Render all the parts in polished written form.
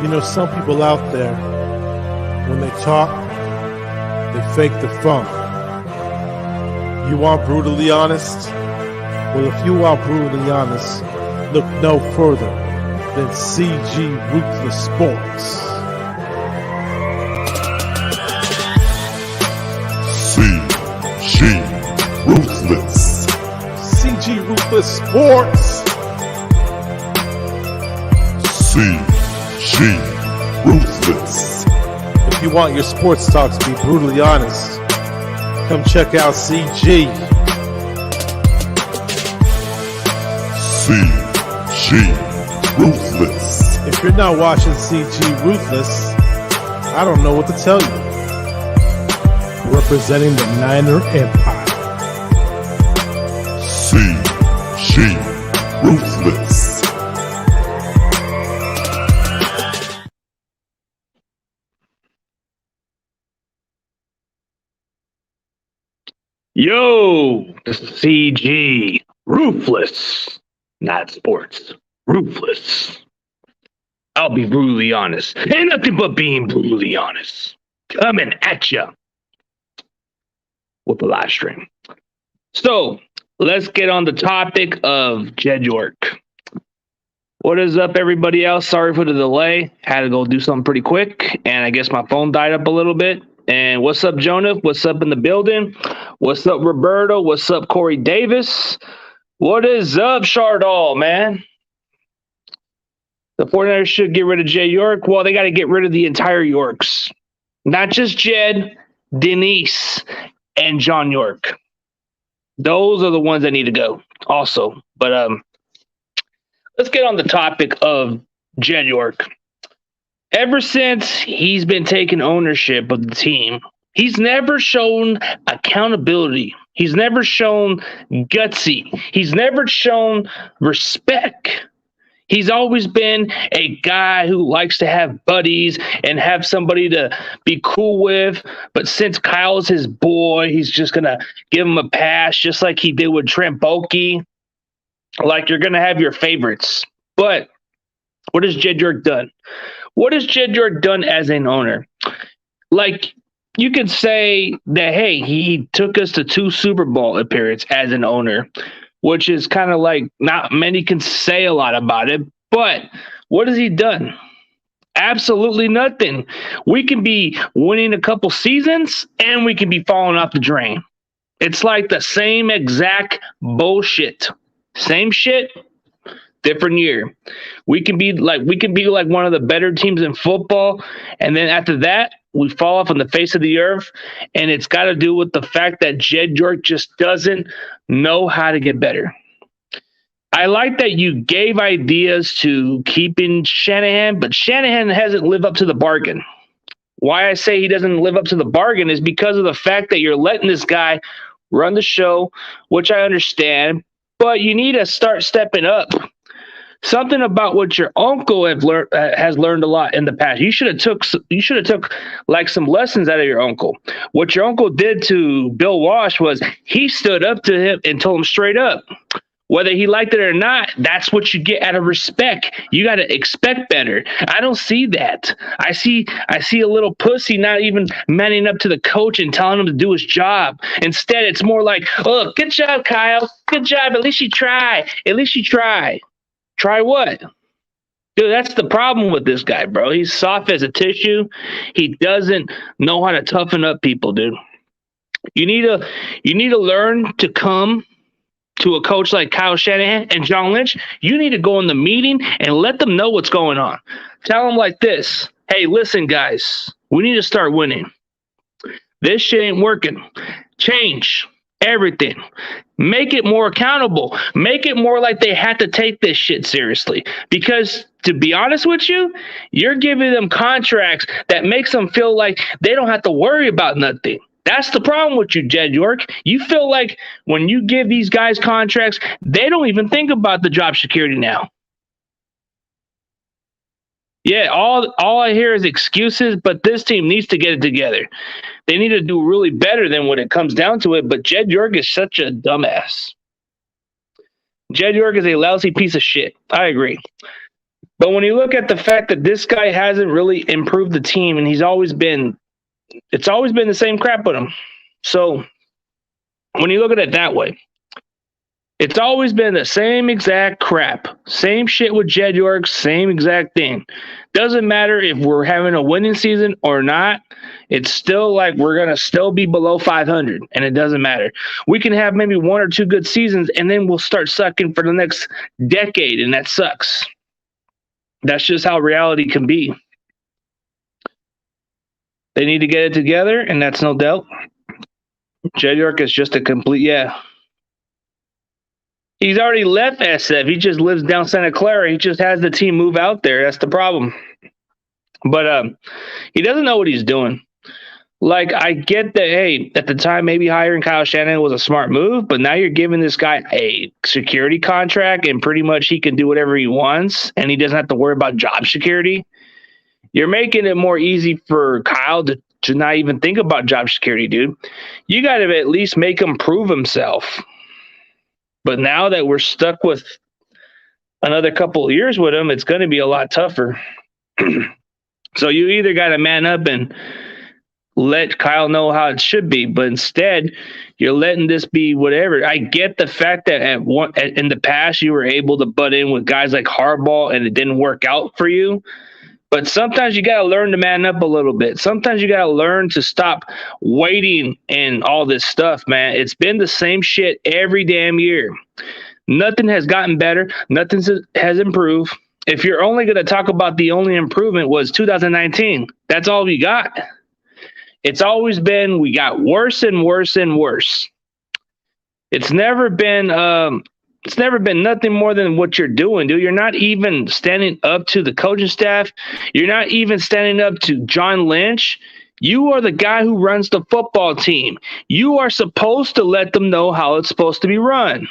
You know, some people out there, when they talk, they fake the funk. You want brutally honest? Well, if you are brutally honest, look no further than CG Ruthless Sports. CG Ruthless. CG Ruthless Sports. CG Ruthless. If you want your sports talk to be brutally honest, come check out CG. CG Ruthless. If you're not watching CG Ruthless, I don't know what to tell you. Representing the Niner Empire. CG Ruthless. Yo, this is CG Ruthless, not sports. Ruthless. I'll be brutally honest. Ain't nothing but being brutally honest. Coming at ya with the live stream. So let's get on the topic of Jed York. What is up, everybody else? Sorry for the delay. Had to go do something pretty quick, and I guess my phone died up a little bit. And what's up, Jonah? What's up in the building? What's up, Roberto? What's up, Corey Davis? What is up, Chardall, man? The 49ers should get rid of Jed York. Well, they got to get rid of the entire Yorks. Not just Jed, Denise, and John York. Those are the ones that need to go also. But let's get on the topic of Jed York. Ever since he's been taking ownership of the team, he's never shown accountability. He's never shown gutsy. He's never shown respect. He's always been a guy who likes to have buddies and have somebody to be cool with. But since Kyle's his boy, he's just going to give him a pass, just like he did with Trent Baalke. Like, you're going to have your favorites. But what has Jed York done? What has Jed York done as an owner? Like, you could say that, hey, he took us to 2 Super Bowl appearances as an owner, which is kind of like not many can say a lot about it. But what has he done? Absolutely nothing. We can be winning a couple seasons and we can be falling off the drain. It's like the same exact bullshit. Same shit, different year. We can be like one of the better teams in football, and then after that, we fall off on the face of the earth, and it's got to do with the fact that Jed York just doesn't know how to get better. I like that you gave ideas to keeping Shanahan, but Shanahan hasn't lived up to the bargain. Why I say he doesn't live up to the bargain is because of the fact that you're letting this guy run the show, which I understand, but you need to start stepping up. Something about what your uncle has learned a lot in the past. You should have took like some lessons out of your uncle. What your uncle did to Bill Walsh was he stood up to him and told him straight up, whether he liked it or not, that's what you get out of respect. You got to expect better. I don't see that. I see a little pussy not even manning up to the coach and telling him to do his job. Instead, it's more like, oh, good job, Kyle. Good job. At least you try. At least you try. Try what? Dude, that's the problem with this guy, bro. He's soft as a tissue. He doesn't know how to toughen up people, dude. You need to learn to come to a coach like Kyle Shanahan and John Lynch. You need to go in the meeting and let them know what's going on. Tell them like this. Hey, listen, guys, we need to start winning. This shit ain't working. Change everything. Make it more accountable. Make it more like they had to take this shit seriously. Because to be honest with you, you're giving them contracts that makes them feel like they don't have to worry about nothing. That's the problem with you, Jed York. You feel like when you give these guys contracts, they don't even think about the job security now. Yeah, all I hear is excuses, but this team needs to get it together. They need to do really better than when it comes down to it, but Jed York is such a dumbass. Jed York is a lousy piece of shit. I agree. But when you look at the fact that this guy hasn't really improved the team, and it's always been the same crap with him. So when you look at it that way, it's always been the same exact crap. Same shit with Jed York, same exact thing. Doesn't matter if we're having a winning season or not. It's still like we're going to still be below 500, and it doesn't matter. We can have maybe one or two good seasons, and then we'll start sucking for the next decade, and that sucks. That's just how reality can be. They need to get it together, and that's no doubt. Jed York is just a complete, He's already left SF. He just lives down Santa Clara. He just has the team move out there. That's the problem. But he doesn't know what he's doing. Like, I get that, hey, at the time, maybe hiring Kyle Shanahan was a smart move, but now you're giving this guy a security contract, and pretty much he can do whatever he wants, and he doesn't have to worry about job security. You're making it more easy for Kyle to not even think about job security, dude. You got to at least make him prove himself. But now that we're stuck with another couple of years with him, it's going to be a lot tougher. So you either got to man up and let Kyle know how it should be, but instead you're letting this be whatever. I get the fact that in the past you were able to butt in with guys like Harbaugh and it didn't work out for you. But sometimes you got to learn to man up a little bit. Sometimes you got to learn to stop waiting and all this stuff, man. It's been the same shit every damn year. Nothing has gotten better. Nothing has improved. If you're only going to talk about the only improvement was 2019, that's all we got. It's always been we got worse and worse and worse. It's never been nothing more than what you're doing, dude. You're not even standing up to the coaching staff. You're not even standing up to John Lynch. You are the guy who runs the football team. You are supposed to let them know how it's supposed to be run.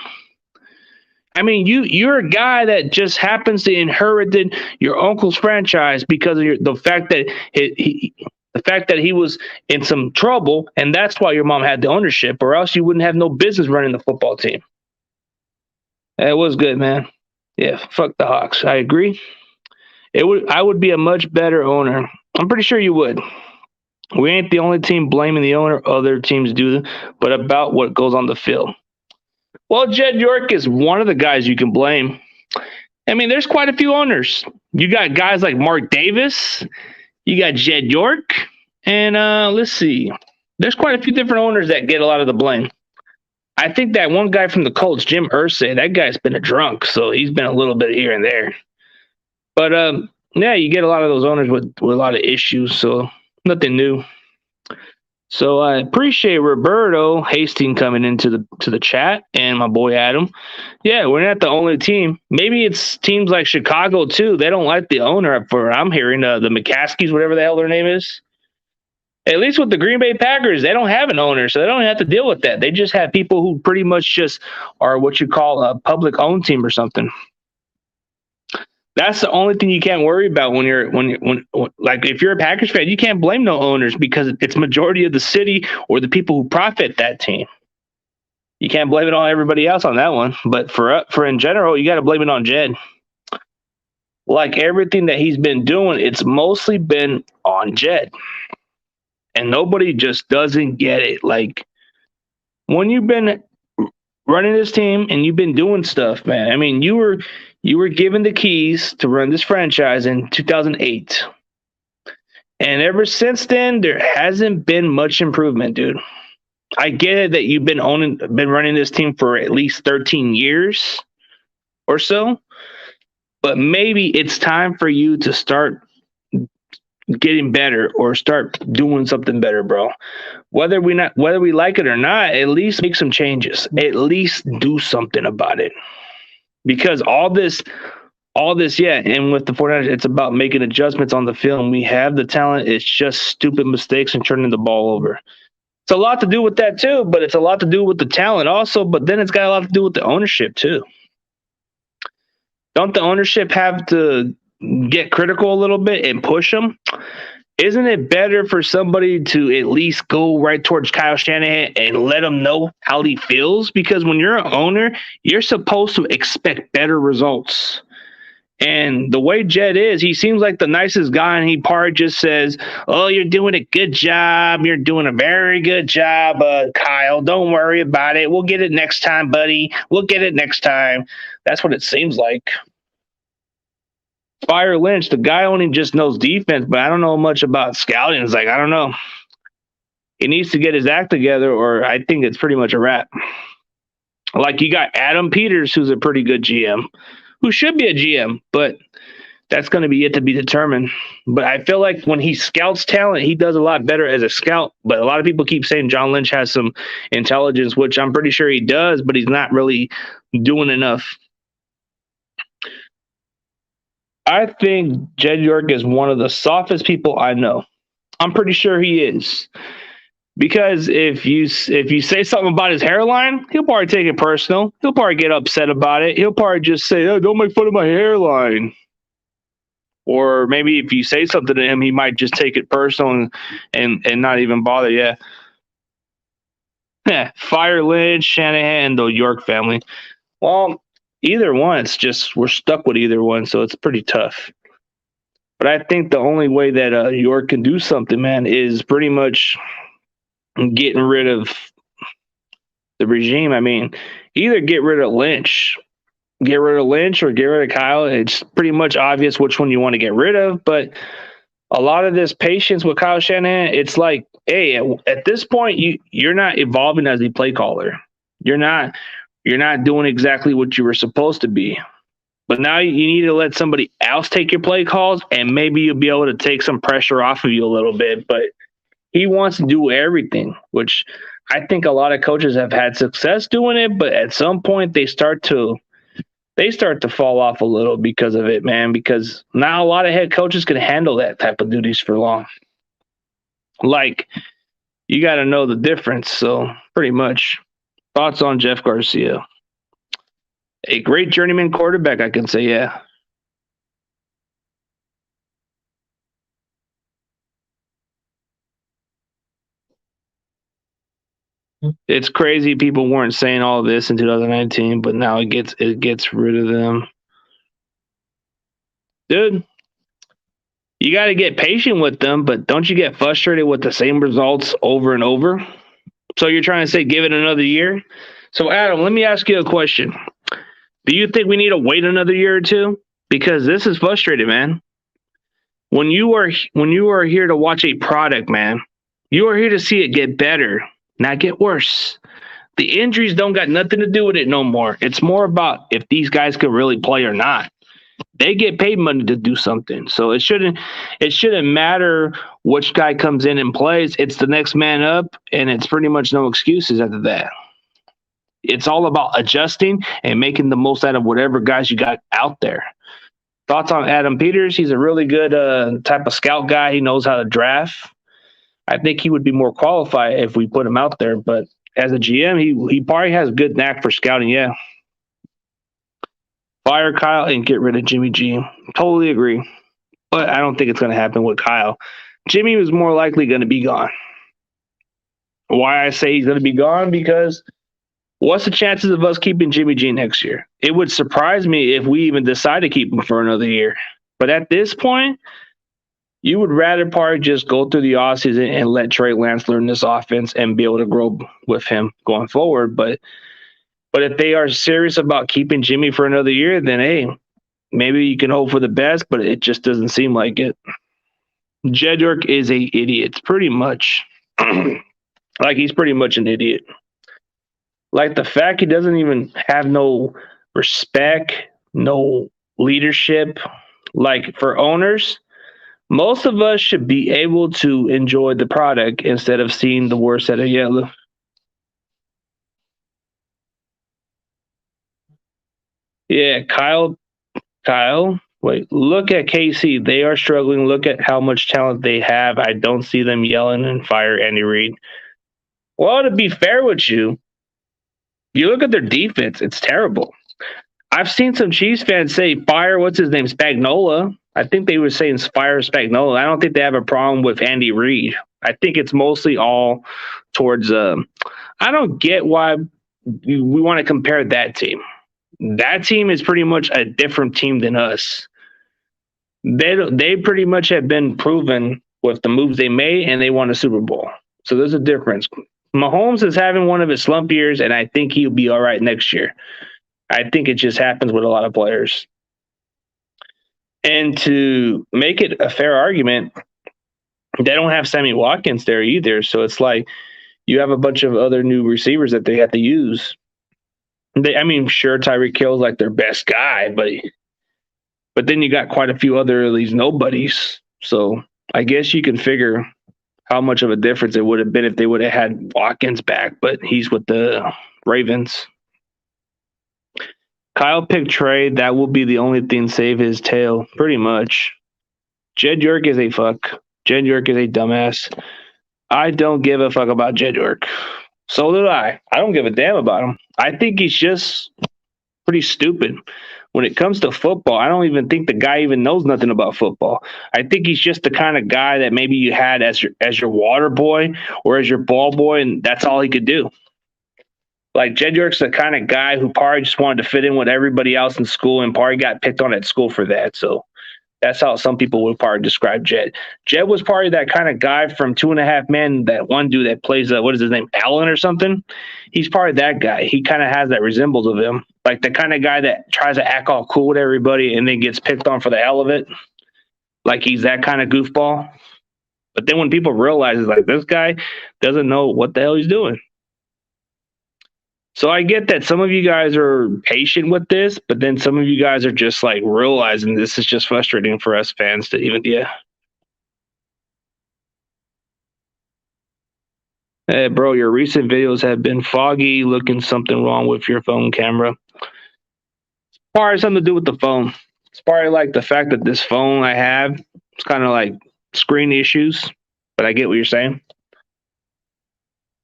I mean, you're a guy that just happens to inherited your uncle's franchise because of the fact that he was in some trouble, and that's why your mom had the ownership, or else you wouldn't have no business running the football team. It was good, man. Yeah, fuck the Hawks. I agree. I would be a much better owner. I'm pretty sure you would. We ain't the only team blaming the owner. Other teams do, but about what goes on the field. Well, Jed York is one of the guys you can blame. I mean, there's quite a few owners. You got guys like Mark Davis. You got Jed York. And let's see. There's quite a few different owners that get a lot of the blame. I think that one guy from the Colts, Jim Irsay, that guy's been a drunk, so he's been a little bit here and there. But yeah, you get a lot of those owners with a lot of issues, so nothing new. So I appreciate Roberto Hastings coming into the chat, and my boy Adam. Yeah, we're not the only team. Maybe it's teams like Chicago too. They don't like the owner. For I'm hearing the McCaskies, whatever the hell their name is. At least with the Green Bay Packers, they don't have an owner, so they don't have to deal with that. They just have people who pretty much just are what you call a public-owned team or something. That's the only thing you can't worry about when if you're a Packers fan, you can't blame no owners because it's majority of the city or the people who profit that team. You can't blame it on everybody else on that one, but for in general, you got to blame it on Jed. Like everything that he's been doing, it's mostly been on Jed. And nobody just doesn't get it. Like, when you've been running this team and you've been doing stuff, man. I mean, you were given the keys to run this franchise in 2008. And ever since then, there hasn't been much improvement, dude. I get it that you've been running this team for at least 13 years or so. But maybe it's time for you to start getting better or start doing something better, bro. Whether we like it or not, at least make some changes. At least do something about it. Because all this, yeah, and with the 49ers, it's about making adjustments on the field. We have the talent. It's just stupid mistakes and turning the ball over. It's a lot to do with that too, but it's a lot to do with the talent also, but then it's got a lot to do with the ownership too. Don't the ownership have to get critical a little bit and push them? Isn't it better for somebody to at least go right towards Kyle Shanahan and let him know how he feels? Because when you're an owner, you're supposed to expect better results. And the way Jed is, he seems like the nicest guy, and he part just says, "Oh, you're doing a good job. You're doing a very good job, Kyle. Don't worry about it. We'll get it next time, buddy. We'll get it next time." That's what it seems like. Fire Lynch, the guy only just knows defense, but I don't know much about scouting. It's like, I don't know. He needs to get his act together, or I think it's pretty much a wrap. Like, you got Adam Peters, who's a pretty good GM, who should be a GM, but that's going to be yet to be determined. But I feel like when he scouts talent, he does a lot better as a scout. But a lot of people keep saying John Lynch has some intelligence, which I'm pretty sure he does, but he's not really doing enough. I think Jed York is one of the softest people I know. I'm pretty sure he is. Because if you say something about his hairline, he'll probably take it personal. He'll probably get upset about it. He'll probably just say, "Oh, don't make fun of my hairline." Or maybe if you say something to him, he might just take it personal and not even bother. Yeah. Fire Lynch, Shanahan, the York family. Well, either one, it's just we're stuck with either one, so it's pretty tough. But I think the only way that York can do something, man, is pretty much getting rid of the regime. I mean, either get rid of Lynch or get rid of Kyle. It's pretty much obvious which one you want to get rid of. But a lot of this patience with Kyle Shanahan, it's like, hey, at this point, you're not evolving as a play caller. You're not doing exactly what you were supposed to be. But now you need to let somebody else take your play calls, and maybe you'll be able to take some pressure off of you a little bit. But he wants to do everything, which I think a lot of coaches have had success doing it, but at some point they start to fall off a little because of it, man, because not a lot of head coaches can handle that type of duties for long. Like, you got to know the difference. So pretty much thoughts on Jeff Garcia. A great journeyman quarterback, I can say, yeah. It's crazy people weren't saying all this in 2019, but now it gets rid of them. Dude, you got to get patient with them, but don't you get frustrated with the same results over and over? So you're trying to say give it another year? So Adam, let me ask you a question. Do you think we need to wait another year or two? Because this is frustrating, man. When you are here to watch a product, man, you are here to see it get better, not get worse. The injuries don't got nothing to do with it no more. It's more about if these guys can really play or not. They get paid money to do something. So it shouldn't matter which guy comes in and plays. It's the next man up, and it's pretty much no excuses after that. It's all about adjusting and making the most out of whatever guys you got out there. Thoughts on Adam Peters? He's a really good type of scout guy. He knows how to draft. I think he would be more qualified if we put him out there. But as a GM, he probably has a good knack for scouting, yeah. Fire Kyle and get rid of Jimmy G. Totally agree. But I don't think it's going to happen with Kyle. Jimmy was more likely going to be gone. Why I say he's going to be gone? Because what's the chances of us keeping Jimmy G next year? It would surprise me if we even decide to keep him for another year. But at this point, you would rather probably just go through the offseason and let Trey Lance learn this offense and be able to grow with him going forward. But if they are serious about keeping Jimmy for another year, then, hey, maybe you can hope for the best, but it just doesn't seem like it. Jed York is a idiot, pretty much. Like, he's pretty much an idiot. Like, the fact he doesn't even have no respect, no leadership. Like, for owners, most of us should be able to enjoy the product instead of seeing the worst out of yellow. Yeah, Kyle. Wait, look at KC. They are struggling. Look at how much talent they have. I don't see them yelling and fire Andy Reid. Well, to be fair with you, you look at their defense. It's terrible. I've seen some Chiefs fans say fire, what's his name, Spagnuolo. I think they were saying fire Spagnuolo. I don't think they have a problem with Andy Reid. I think it's mostly all towards I don't get why we want to compare that team. That team is pretty much a different team than us. They pretty much have been proven with the moves they made, and they won a Super Bowl. So there's a difference. Mahomes is having one of his slump years, and I think he'll be all right next year. I think it just happens with a lot of players. And to make it a fair argument, they don't have Sammy Watkins there either. So it's like you have a bunch of other new receivers that they have to use. Sure, Tyreek Hill's like their best guy, but then you got quite a few other of these nobodies. So I guess you can figure how much of a difference it would have been if they would have had Watkins back, but he's with the Ravens. Kyle picked Trey. That will be the only thing save his tail, pretty much. Jed York is a fuck. Jed York is a dumbass. I don't give a fuck about Jed York. So do I. I don't give a damn about him. I think he's just pretty stupid. When it comes to football, I don't even think the guy even knows nothing about football. I think he's just the kind of guy that maybe you had as your water boy or as your ball boy, and that's all he could do. Like, Jed York's the kind of guy who probably just wanted to fit in with everybody else in school and probably got picked on at school for that. So that's how some people would probably describe Jed. Jed was probably that kind of guy from 2.5 Men, that one dude that plays, what is his name, Allen or something? He's probably that guy. He kind of has that resemblance of him. Like the kind of guy that tries to act all cool with everybody and then gets picked on for the hell of it. Like he's that kind of goofball. But then when people realize, like, this guy doesn't know what the hell he's doing. So I get that some of you guys are patient with this, but then some of you guys are just like realizing this is just frustrating for us fans to even, Hey, bro, your recent videos have been foggy, looking something wrong with your phone camera. It's probably something to do with the phone. It's probably like the fact that this phone I have, it's kind of like screen issues, but I get what you're saying.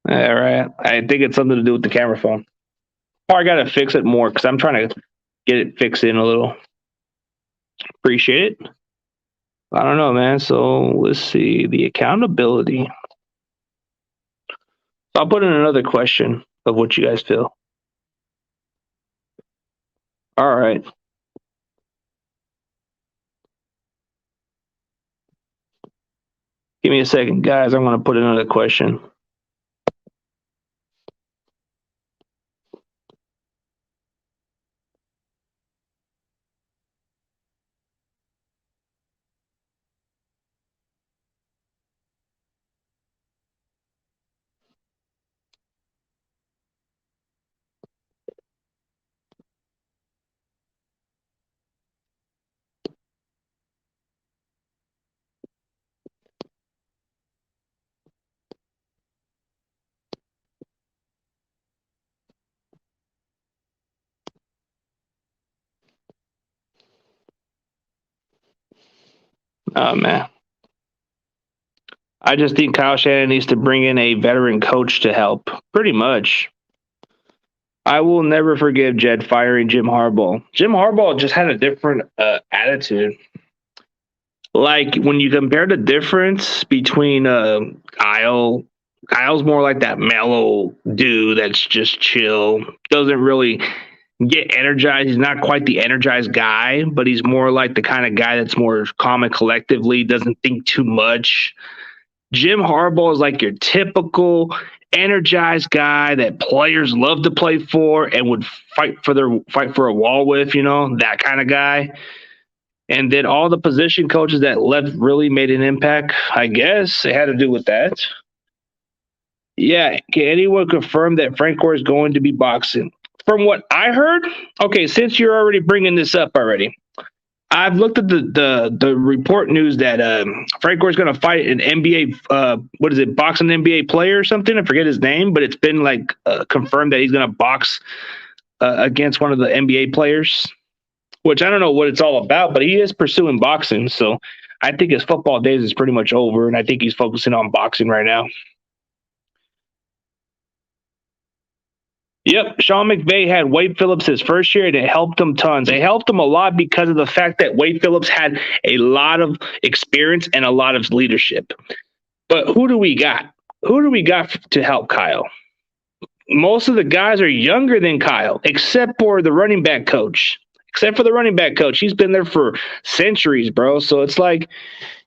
All right. I think it's something to do with the camera phone. Probably got to fix it more because I'm trying to get it fixed in a little. Appreciate it. I don't know, man. So let's see. The accountability. So I'll put in another question of what you guys feel. All right. Give me a second, guys. I'm going to put in another question. Oh, man. I just think Kyle Shanahan needs to bring in a veteran coach to help. Pretty much. I will never forgive Jed firing Jim Harbaugh. Jim Harbaugh just had a different attitude. Like, when you compare the difference between Kyle's more like that mellow dude that's just chill, doesn't really get energized. He's not quite the energized guy, but he's more like the kind of guy that's more calm and collectively, doesn't think too much. Jim Harbaugh is like your typical energized guy that players love to play for and would fight for a wall with, that kind of guy. And then all the position coaches that left really made an impact. I guess it had to do with that. Yeah, can anyone confirm that Frank Gore is going to be boxing? From what I heard, okay, since you're already bringing this up already, I've looked at the report news that Frank Gore is going to fight an NBA, boxing NBA player or something. I forget his name, but it's been like confirmed that he's going to box against one of the NBA players, which I don't know what it's all about, but he is pursuing boxing. So I think his football days is pretty much over, and I think he's focusing on boxing right now. Yep, Sean McVay had Wade Phillips his first year, and it helped him tons. It helped him a lot because of the fact that Wade Phillips had a lot of experience and a lot of leadership. But who do we got? Who do we got to help Kyle? Most of the guys are younger than Kyle, except for the running back coach. except for the running back coach. He's been there for centuries, bro. So it's like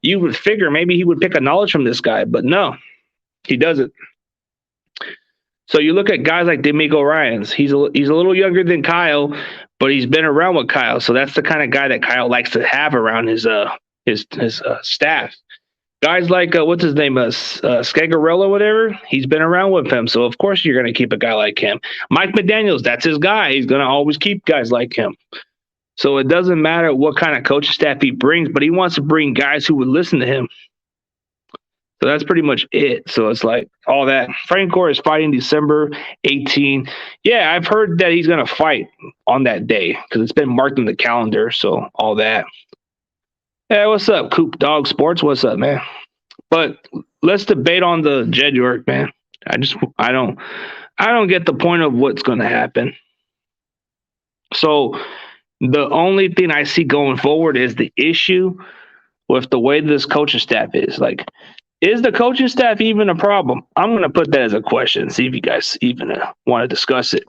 you would figure maybe he would pick a knowledge from this guy, but no, he doesn't. So you look at guys like D'Amico Ryans. He's a little younger than Kyle, but he's been around with Kyle. So that's the kind of guy that Kyle likes to have around his staff. Guys like what's his name, Scagarello, whatever. He's been around with him, so of course you're going to keep a guy like him. Mike McDaniels, that's his guy. He's going to always keep guys like him. So it doesn't matter what kind of coaching staff he brings, but he wants to bring guys who would listen to him. So that's pretty much it. So it's like all that. Frank Gore is fighting December 18. Yeah, I've heard that he's going to fight on that day because it's been marked in the calendar. So all that. Hey, what's up, Coop Dog Sports? What's up, man? But let's debate on the Jed York, man. I don't get the point of what's going to happen. So the only thing I see going forward is the issue with the way this coaching staff is. Like, is the coaching staff even a problem? I'm going to put that as a question. See if you guys even want to discuss it.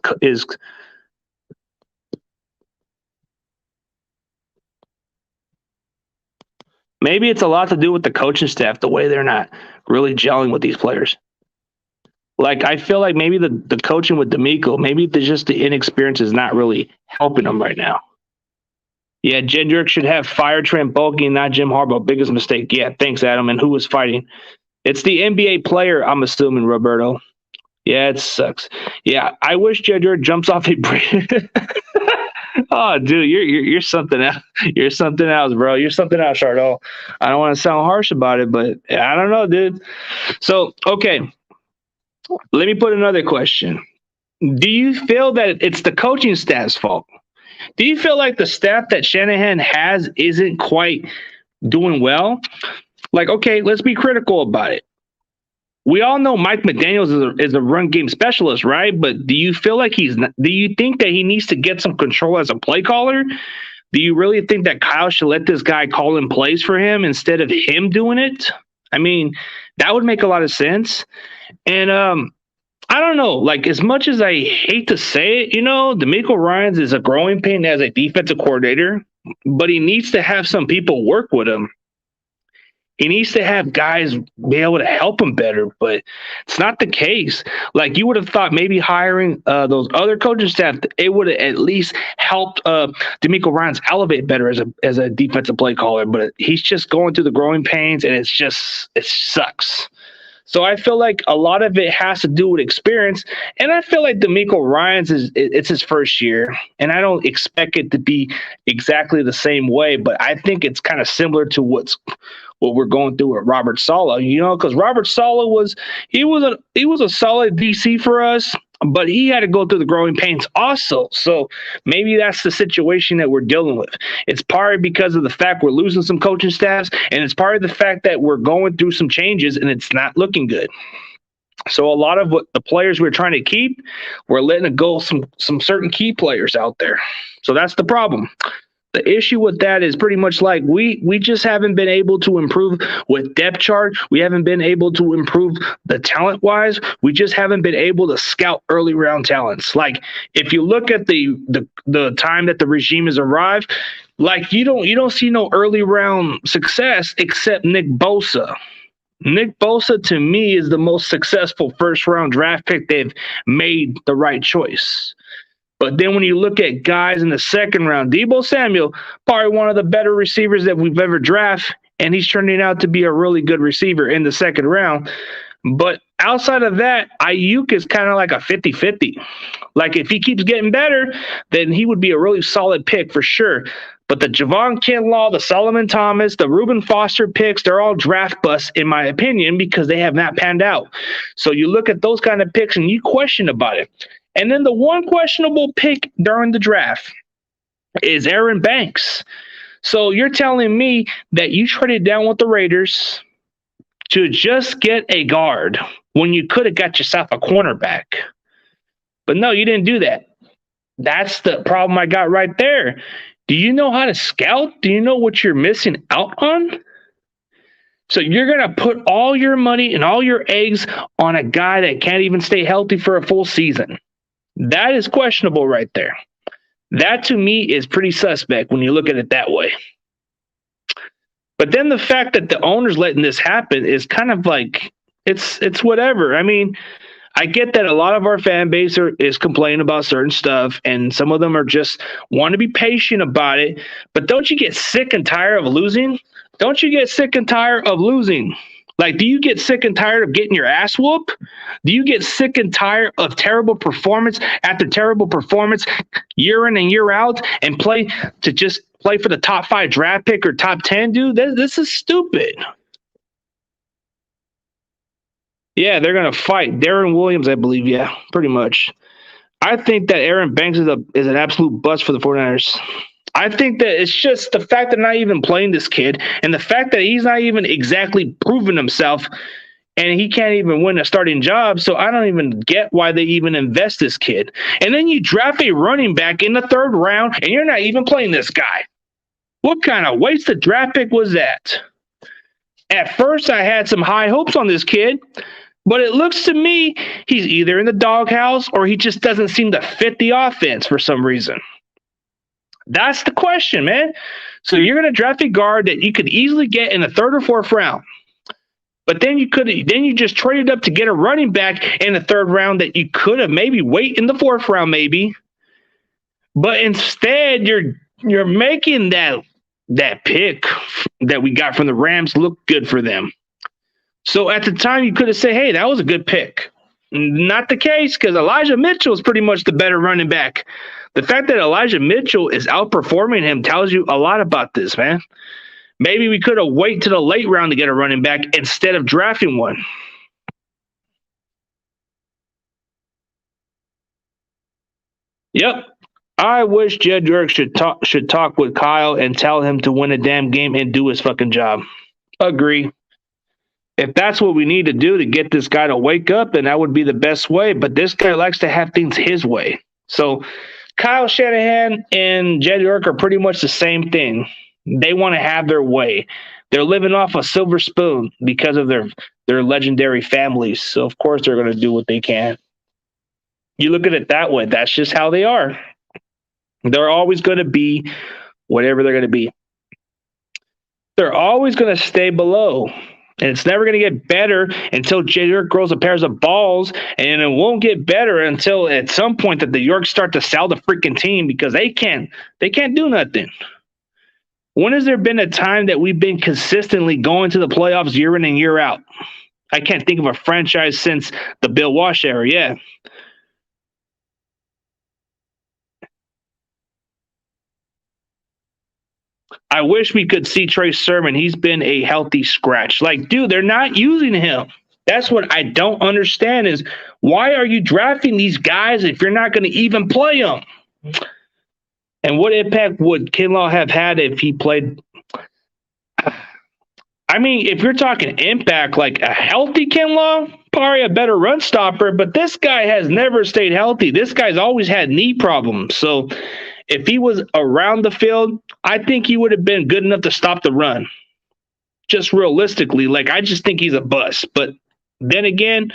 Maybe it's a lot to do with the coaching staff, the way they're not really gelling with these players. Like, I feel like maybe the coaching with D'Amico, maybe just the inexperience is not really helping them right now. Yeah, Jed York should have fired Trent Baalke, not Jim Harbaugh. Biggest mistake. Yeah, thanks, Adam. And who was fighting? It's the NBA player, I'm assuming, Roberto. Yeah, it sucks. Yeah, I wish Jed York jumps off a bridge. Oh, dude, you're something else. You're something else, bro. You're something else, Chardot. I don't want to sound harsh about it, but I don't know, dude. So, okay, let me put another question. Do you feel that it's the coaching staff's fault? Do you feel like the staff that Shanahan has isn't quite doing well? Like, okay, let's be critical about it. We all know Mike McDaniels is a run game specialist, right? But do you feel like do you think that he needs to get some control as a play caller? Do you really think that Kyle should let this guy call in plays for him instead of him doing it? I mean, that would make a lot of sense. And I don't know, like, as much as I hate to say it, D'Amico Ryans is a growing pain as a defensive coordinator, but he needs to have some people work with him. He needs to have guys be able to help him better, but it's not the case. Like, you would have thought maybe hiring those other coaching staff, it would have at least helped D'Amico Ryans elevate better as a defensive play caller, but he's just going through the growing pains, and it sucks. So I feel like a lot of it has to do with experience, and I feel like D'Amico Ryans it's his first year, and I don't expect it to be exactly the same way, but I think it's kind of similar to what we're going through with Robert Saleh, because Robert Saleh was a solid DC for us, but he had to go through the growing pains also. So maybe that's the situation that we're dealing with. It's partly because of the fact we're losing some coaching staffs, and it's part of the fact that we're going through some changes and it's not looking good. So a lot of what the players we're trying to keep, we're letting go some certain key players out there. So that's the problem. The issue with that is pretty much like we just haven't been able to improve with depth chart. We haven't been able to improve the talent wise. We just haven't been able to scout early round talents. Like, if you look at the time that the regime has arrived, like you don't see no early round success except Nick Bosa. Nick Bosa, to me, is the most successful first round draft pick. They've made the right choice. But then when you look at guys in the second round, Deebo Samuel, probably one of the better receivers that we've ever drafted, and he's turning out to be a really good receiver in the second round. But outside of that, Ayuk is kind of like a 50-50. Like, if he keeps getting better, then he would be a really solid pick for sure. But the Javon Kinlaw, the Solomon Thomas, the Reuben Foster picks, they're all draft busts, in my opinion, because they have not panned out. So you look at those kind of picks and you question about it. And then the one questionable pick during the draft is Aaron Banks. So you're telling me that you traded down with the Raiders to just get a guard when you could have got yourself a cornerback. But no, you didn't do that. That's the problem I got right there. Do you know how to scout? Do you know what you're missing out on? So you're going to put all your money and all your eggs on a guy that can't even stay healthy for a full season. That is questionable right there. That to me is pretty suspect when you look at it that way. But then the fact that the owner's letting this happen is kind of like it's whatever. I mean, I get that a lot of our fan base is complaining about certain stuff, and some of them are just want to be patient about it. But don't you get sick and tired of losing? Don't you get sick and tired of losing? Like, do you get sick and tired of getting your ass whooped? Do you get sick and tired of terrible performance after terrible performance year in and year out and play for the top 5 draft pick or top 10, dude? This is stupid. Yeah, they're going to fight. Darren Williams, I believe. Yeah, pretty much. I think that Aaron Banks is an absolute bust for the 49ers. I think that it's just the fact that not even playing this kid and the fact that he's not even exactly proven himself and he can't even win a starting job. So I don't even get why they even invest this kid. And then you draft a running back in the 3rd round and you're not even playing this guy. What kind of wasted draft pick was that? At first, I had some high hopes on this kid. But it looks to me he's either in the doghouse or he just doesn't seem to fit the offense for some reason. That's the question, man. So you're going to draft a guard that you could easily get in the 3rd or 4th round. But then you just traded up to get a running back in the 3rd round that you could have maybe wait in the 4th round maybe. But instead you're making that pick that we got from the Rams look good for them. So at the time, you could have said, hey, that was a good pick. Not the case, because Elijah Mitchell is pretty much the better running back. The fact that Elijah Mitchell is outperforming him tells you a lot about this, man. Maybe we could have waited to the late round to get a running back instead of drafting one. Yep. I wish Jed York should talk with Kyle and tell him to win a damn game and do his fucking job. Agree. If that's what we need to do to get this guy to wake up, then that would be the best way. But this guy likes to have things his way. So Kyle Shanahan and Jed York are pretty much the same thing. They want to have their way. They're living off a silver spoon because of their legendary families. So, of course, they're going to do what they can. You look at it that way. That's just how they are. They're always going to be whatever they're going to be. They're always going to stay below. And it's never going to get better until Jed York grows a pair of balls, and it won't get better until at some point that the Yorks start to sell the freaking team because they can't do nothing. When has there been a time that we've been consistently going to the playoffs year in and year out? I can't think of a franchise since the Bill Walsh era. Yeah. I wish we could see Trey Sermon. He's been a healthy scratch. Like, dude, they're not using him. That's what I don't understand is why are you drafting these guys if you're not going to even play them? And what impact would Kinlaw have had if he played? I mean, if you're talking impact, like a healthy Kinlaw, probably a better run stopper, but this guy has never stayed healthy. This guy's always had knee problems. So if he was around the field, I think he would have been good enough to stop the run. Just realistically, like I just think he's a bust. But then again,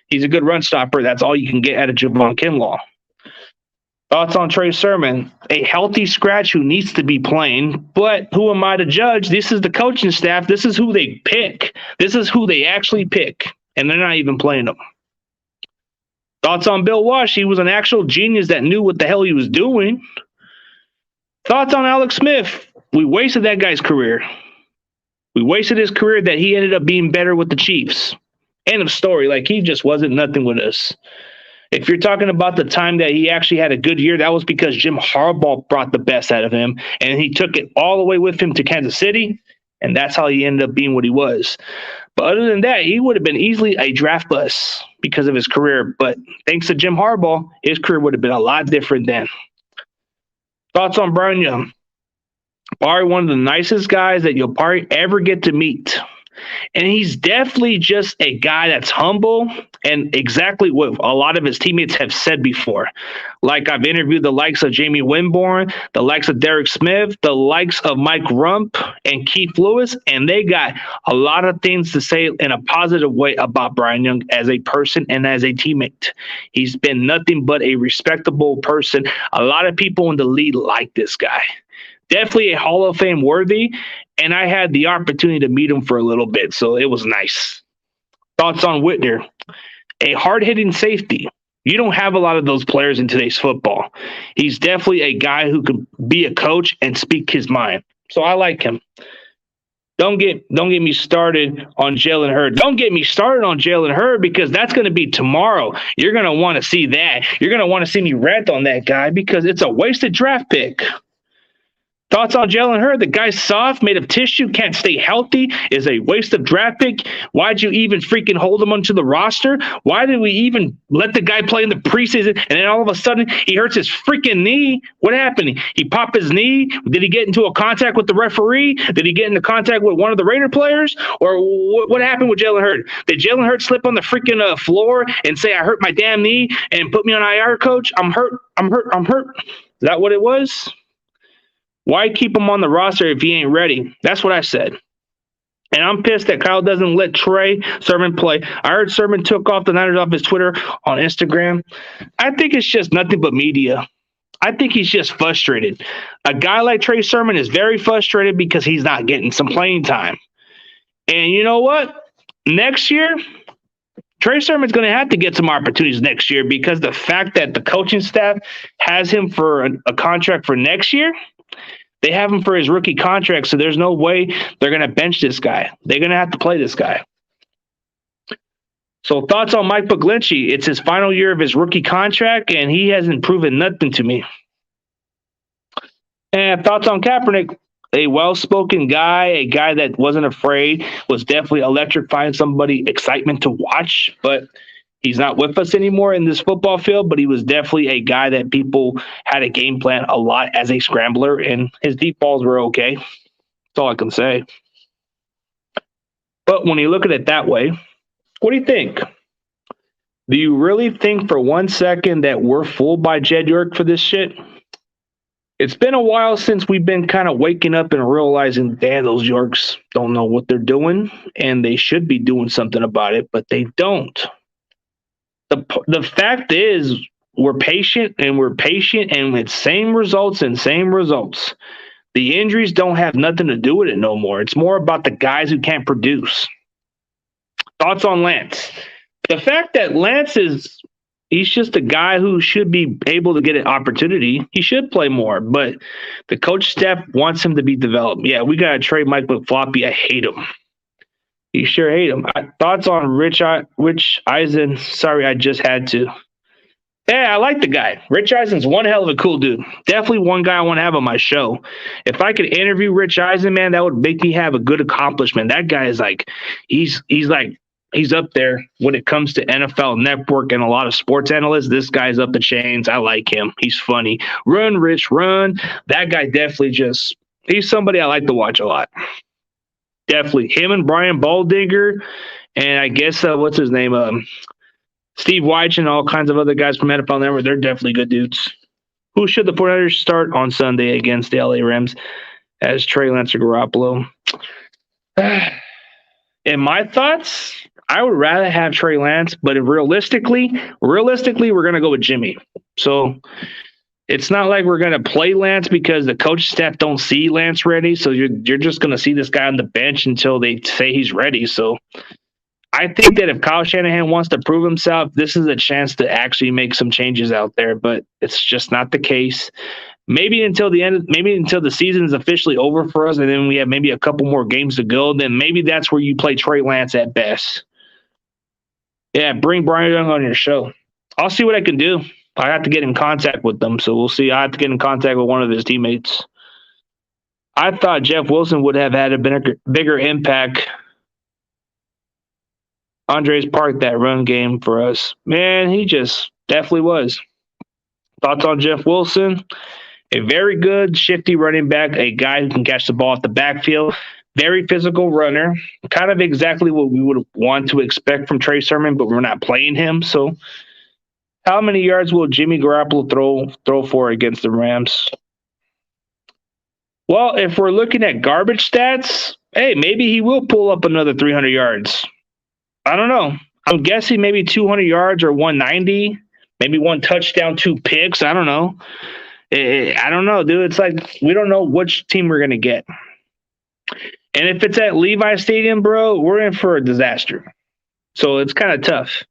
he's a good run stopper. That's all you can get out of Javon Kinlaw. Thoughts on Trey Sermon? A healthy scratch who needs to be playing, but who am I to judge? This is the coaching staff. This is who they pick. This is who they actually pick, and they're not even playing them. Thoughts on Bill Walsh? He was an actual genius that knew what the hell he was doing. Thoughts on Alex Smith? We wasted that guy's career. We wasted his career that he ended up being better with the Chiefs. End of story. Like, he just wasn't nothing with us. If you're talking about the time that he actually had a good year, that was because Jim Harbaugh brought the best out of him, and he took it all the way with him to Kansas City, and that's how he ended up being what he was. But other than that, he would have been easily a draft bust because of his career. But thanks to Jim Harbaugh, his career would have been a lot different then. Thoughts on Brian Young? Probably one of the nicest guys that you'll probably ever get to meet. And he's definitely just a guy that's humble and exactly what a lot of his teammates have said before. Like I've interviewed the likes of Jamie Winborn, the likes of Derek Smith, the likes of Mike Rump and Keith Lewis, and they got a lot of things to say in a positive way about Brian Young as a person and as a teammate. He's been nothing but a respectable person. A lot of people in the league like this guy. Definitely a Hall of Fame worthy, and I had the opportunity to meet him for a little bit, so it was nice. Thoughts on Whitner? A hard-hitting safety. You don't have a lot of those players in today's football. He's definitely a guy who could be a coach and speak his mind. So I like him. Don't get me started on Jalen Hurd. Don't get me started on Jalen Hurd because that's going to be tomorrow. You're going to want to see that. You're going to want to see me rant on that guy because it's a wasted draft pick. Thoughts on Jalen Hurd? The guy's soft, made of tissue, can't stay healthy, is a waste of draft pick. Why'd you even freaking hold him onto the roster? Why did we even let the guy play in the preseason? And then all of a sudden, he hurts his freaking knee. What happened? He popped his knee? Did he get into a contact with the referee? Did he get into contact with one of the Raider players? Or what happened with Jalen Hurd? Did Jalen Hurd slip on the freaking floor and say, I hurt my damn knee and put me on IR, coach? I'm hurt. Is that what it was? Why keep him on the roster if he ain't ready? That's what I said. And I'm pissed that Kyle doesn't let Trey Sermon play. I heard Sermon took off the Niners off his Twitter on Instagram. I think it's just nothing but media. I think he's just frustrated. A guy like Trey Sermon is very frustrated because he's not getting some playing time. And you know what? Next year, Trey Sermon's going to have to get some opportunities next year because the fact that the coaching staff has him for a contract for next year, they have him for his rookie contract, so there's no way they're going to bench this guy. They're going to have to play this guy. So thoughts on Mike Puglinci? It's his final year of his rookie contract, and he hasn't proven nothing to me. And thoughts on Kaepernick? A well-spoken guy, a guy that wasn't afraid, was definitely electrifying somebody, excitement to watch, but he's not with us anymore in this football field, but he was definitely a guy that people had a game plan a lot as a scrambler, and his deep balls were okay. That's all I can say. But when you look at it that way, what do you think? Do you really think for 1 second that we're fooled by Jed York for this shit? It's been a while since we've been kind of waking up and realizing, damn, those Yorks don't know what they're doing, and they should be doing something about it, but they don't. The fact is, we're patient and it's same results. The injuries don't have nothing to do with it no more. It's more about the guys who can't produce. Thoughts on Lance? The fact that Lance he's just a guy who should be able to get an opportunity. He should play more, but the coach staff wants him to be developed. Yeah, we got to trade Mike McFloppy. I hate him. You sure hate him. Thoughts on Rich Eisen? Sorry, I just had to. Yeah, I like the guy. Rich Eisen's one hell of a cool dude. Definitely one guy I want to have on my show. If I could interview Rich Eisen, man, that would make me have a good accomplishment. That guy is like, he's up there when it comes to NFL Network and a lot of sports analysts. This guy's up the chains. I like him. He's funny. Run, Rich, run. That guy definitely he's somebody I like to watch a lot. Definitely. Him and Brian Baldinger, and I guess, what's his name? Steve Weich and all kinds of other guys from NFL Network. They're definitely good dudes. Who should the 49ers start on Sunday against the LA Rams as Trey Lance or Garoppolo? In my thoughts, I would rather have Trey Lance, but realistically, we're going to go with Jimmy. So it's not like we're going to play Lance because the coach staff don't see Lance ready. So you're just going to see this guy on the bench until they say he's ready. So I think that if Kyle Shanahan wants to prove himself, this is a chance to actually make some changes out there, but it's just not the case. Maybe until the season is officially over for us, and then we have maybe a couple more games to go, then maybe that's where you play Trey Lance at best. Yeah, bring Brian Young on your show. I'll see what I can do. I have to get in contact with them, so we'll see. I have to get in contact with one of his teammates. I thought Jeff Wilson would have had a bigger impact. Andres parked that run game for us. Man, he just definitely was. Thoughts on Jeff Wilson? A very good, shifty running back, a guy who can catch the ball at the backfield. Very physical runner, kind of exactly what we would want to expect from Trey Sermon, but we're not playing him. So, how many yards will Jimmy Garoppolo throw for against the Rams? Well, if we're looking at garbage stats, hey, maybe he will pull up another 300 yards. I don't know. I'm guessing maybe 200 yards or 190, maybe one touchdown, 2 picks. I don't know. I don't know, dude. It's like we don't know which team we're going to get. And if it's at Levi Stadium, bro, we're in for a disaster. So it's kind of tough.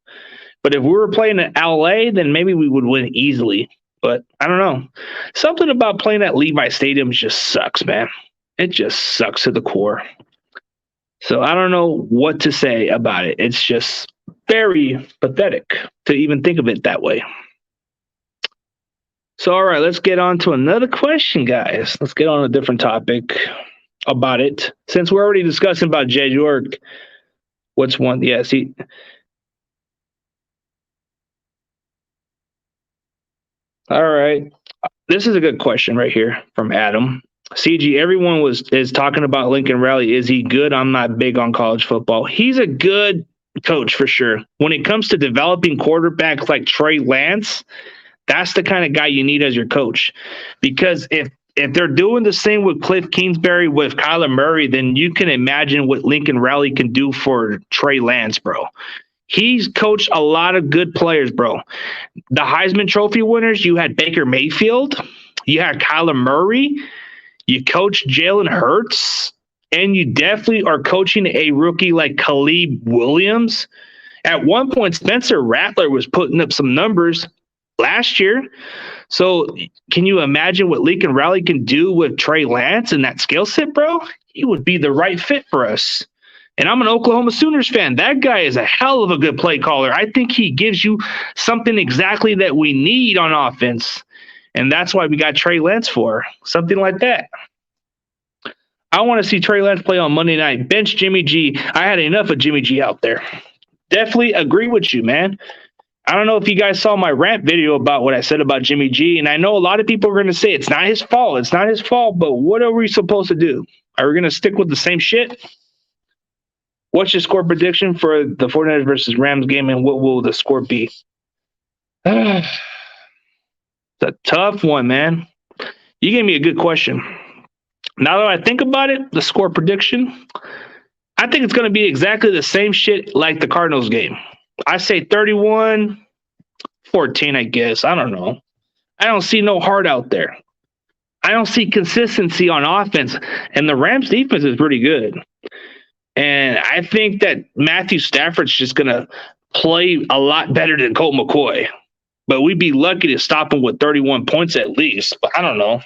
But if we were playing at LA, then maybe we would win easily. But I don't know. Something about playing at Levi Stadium just sucks, man. It just sucks to the core. So I don't know what to say about it. It's just very pathetic to even think of it that way. So, all right, let's get on to another question, guys. Let's get on a different topic about it. Since we're already discussing about Jed York, what's one? Yeah, see. All right. This is a good question right here from Adam. CG, everyone is talking about Lincoln Riley. Is he good? I'm not big on college football. He's a good coach for sure. When it comes to developing quarterbacks like Trey Lance, that's the kind of guy you need as your coach. Because if they're doing the same with Cliff Kingsbury with Kyler Murray, then you can imagine what Lincoln Riley can do for Trey Lance, bro. He's coached a lot of good players, bro. The Heisman Trophy winners, you had Baker Mayfield, you had Kyler Murray, you coached Jalen Hurts, and you definitely are coaching a rookie like Caleb Williams. At one point, Spencer Rattler was putting up some numbers last year. So can you imagine what Lincoln Riley can do with Trey Lance and that skill set, bro? He would be the right fit for us. And I'm an Oklahoma Sooners fan. That guy is a hell of a good play caller. I think he gives you something exactly that we need on offense. And that's why we got Trey Lance for. Something like that. I want to see Trey Lance play on Monday night. Bench Jimmy G. I had enough of Jimmy G out there. Definitely agree with you, man. I don't know if you guys saw my rant video about what I said about Jimmy G. And I know a lot of people are going to say it's not his fault. It's not his fault. But what are we supposed to do? Are we going to stick with the same shit? What's your score prediction for the 49ers versus Rams game, and what will the score be? It's a tough one, man. You gave me a good question. Now that I think about it, the score prediction, I think it's going to be exactly the same shit like the Cardinals game. I say 31-14, I guess. I don't know. I don't see no heart out there. I don't see consistency on offense, and the Rams defense is pretty good. And I think that Matthew Stafford's just going to play a lot better than Colt McCoy. But we'd be lucky to stop him with 31 points at least. But I don't know.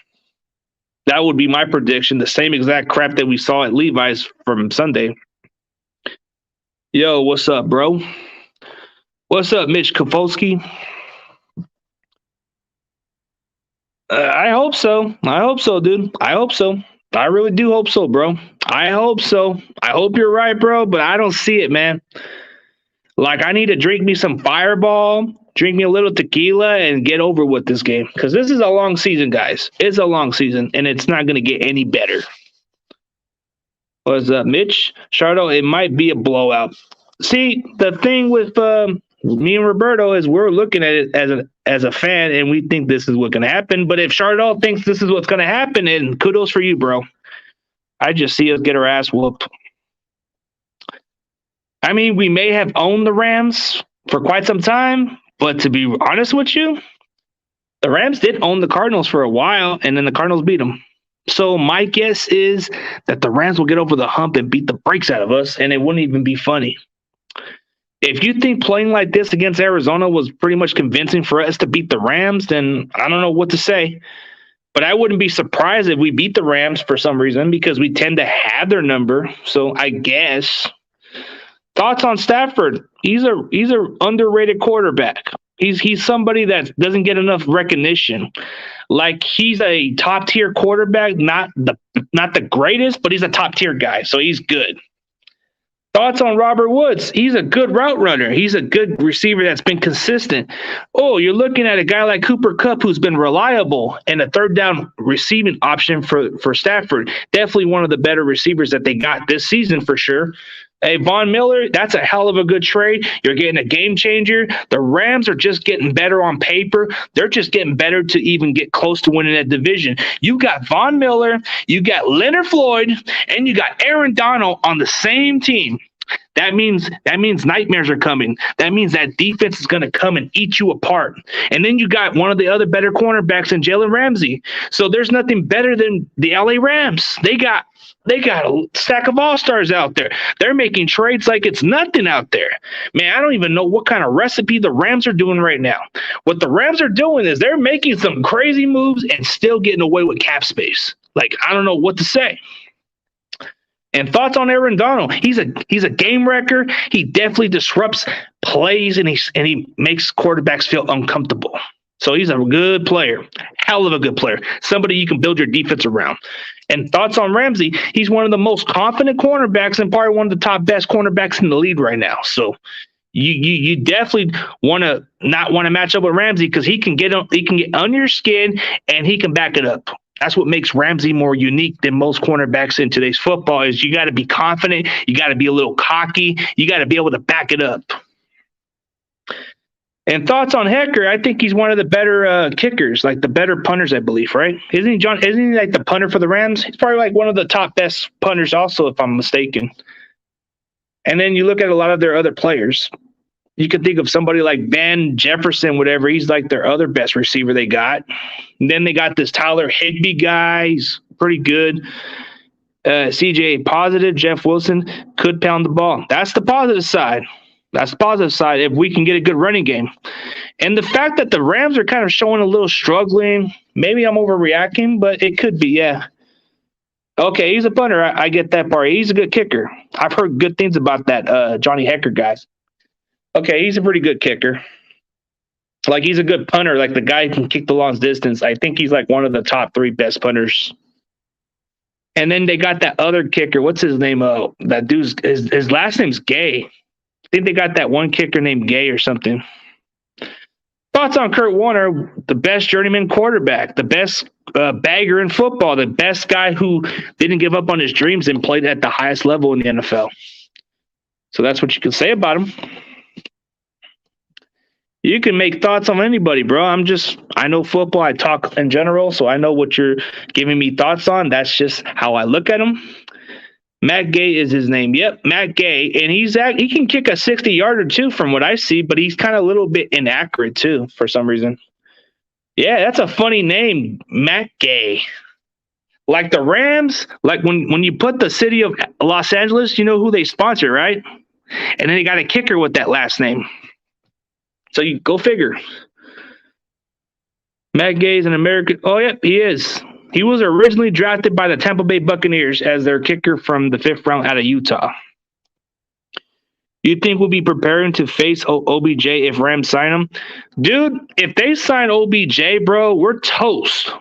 That would be my prediction. The same exact crap that we saw at Levi's from Sunday. Yo, what's up, bro? What's up, Mitch Kopolsky? I hope so. I hope so, dude. I hope so. I really do hope so, bro. I hope so. I hope you're right, bro, but I don't see it, man. Like, I need to drink me some Fireball, drink me a little tequila, and get over with this game. Because this is a long season, guys. It's a long season, and it's not going to get any better. What's up, Mitch? Shardo, it might be a blowout. See, the thing with me and Roberto is we're looking at it as a fan, and we think this is what's going to happen. But if Shardo thinks this is what's going to happen, then kudos for you, bro. I just see us get our ass whooped. I mean, we may have owned the Rams for quite some time, but to be honest with you, the Rams did own the Cardinals for a while, and then the Cardinals beat them. So my guess is that the Rams will get over the hump and beat the brakes out of us, and it wouldn't even be funny. If you think playing like this against Arizona was pretty much convincing for us to beat the Rams, then I don't know what to say. But I wouldn't be surprised if we beat the Rams for some reason because we tend to have their number. So I guess. Thoughts on Stafford? He's a underrated quarterback. He's somebody that doesn't get enough recognition. Like, he's a top tier quarterback, not the greatest, but he's a top tier guy. So he's good. Thoughts on Robert Woods? He's a good route runner. He's a good receiver that's been consistent. Oh, you're looking at a guy like Cooper Kupp who's been reliable and a third down receiving option for Stafford. Definitely one of the better receivers that they got this season for sure. Hey, Von Miller, that's a hell of a good trade. You're getting a game changer. The Rams are just getting better on paper. They're just getting better to even get close to winning that division. You got Von Miller, you got Leonard Floyd, and you got Aaron Donald on the same team. That means nightmares are coming. That means that defense is going to come and eat you apart. And then you got one of the other better cornerbacks in Jalen Ramsey. So there's nothing better than the LA Rams. They got a stack of all-stars out there. They're making trades like it's nothing out there. Man, I don't even know what kind of recipe the Rams are doing right now. What the Rams are doing is they're making some crazy moves and still getting away with cap space. Like, I don't know what to say. And thoughts on Aaron Donald? He's a game wrecker. He definitely disrupts plays and he makes quarterbacks feel uncomfortable. So he's a good player, hell of a good player, somebody you can build your defense around. And thoughts on Ramsey? He's one of the most confident cornerbacks and probably one of the top best cornerbacks in the league right now. So you definitely not want to match up with Ramsey because he can get under your skin and he can back it up. That's what makes Ramsey more unique than most cornerbacks in today's football is you got to be confident. You got to be a little cocky. You got to be able to back it up. And thoughts on Hecker? I think he's one of the better kickers, like the better punters, I believe, right? Isn't he like the punter for the Rams? He's probably like one of the top best punters also, if I'm mistaken. And then you look at a lot of their other players. You could think of somebody like Van Jefferson, whatever. He's like their other best receiver they got. And then they got this Tyler Higbee guy. He's pretty good. CJ positive. Jeff Wilson could pound the ball. That's the positive side. That's the positive side if we can get a good running game. And the fact that the Rams are kind of showing a little struggling, maybe I'm overreacting, but it could be, yeah. Okay, he's a punter. I get that part. He's a good kicker. I've heard good things about that Johnny Hecker guy. Okay, he's a pretty good kicker. Like, he's a good punter. Like, the guy who can kick the long distance. I think he's, like, one of the top 3 best punters. And then they got that other kicker. What's his name? That dude's his last name's Gay. I think they got that one kicker named Gay or something. Thoughts on Kurt Warner, the best journeyman quarterback, the best bagger in football, the best guy who didn't give up on his dreams and played at the highest level in the NFL. So that's what you can say about him. You can make thoughts on anybody, bro. I know football. I talk in general, so I know what you're giving me thoughts on. That's just how I look at him. Matt Gay is his name. Yep, Matt Gay. And he can kick a 60-yarder too from what I see, but he's kind of a little bit inaccurate too for some reason. Yeah, that's a funny name, Matt Gay. Like the Rams, like when you put the city of Los Angeles, you know who they sponsor, right? And then they got a kicker with that last name. So you go figure. Matt Gay is an American. Oh, yep, he is. He was originally drafted by the Tampa Bay Buccaneers as their kicker from the 5th round out of Utah. You think we'll be preparing to face OBJ if Rams sign him? Dude, if they sign OBJ, bro, we're toast.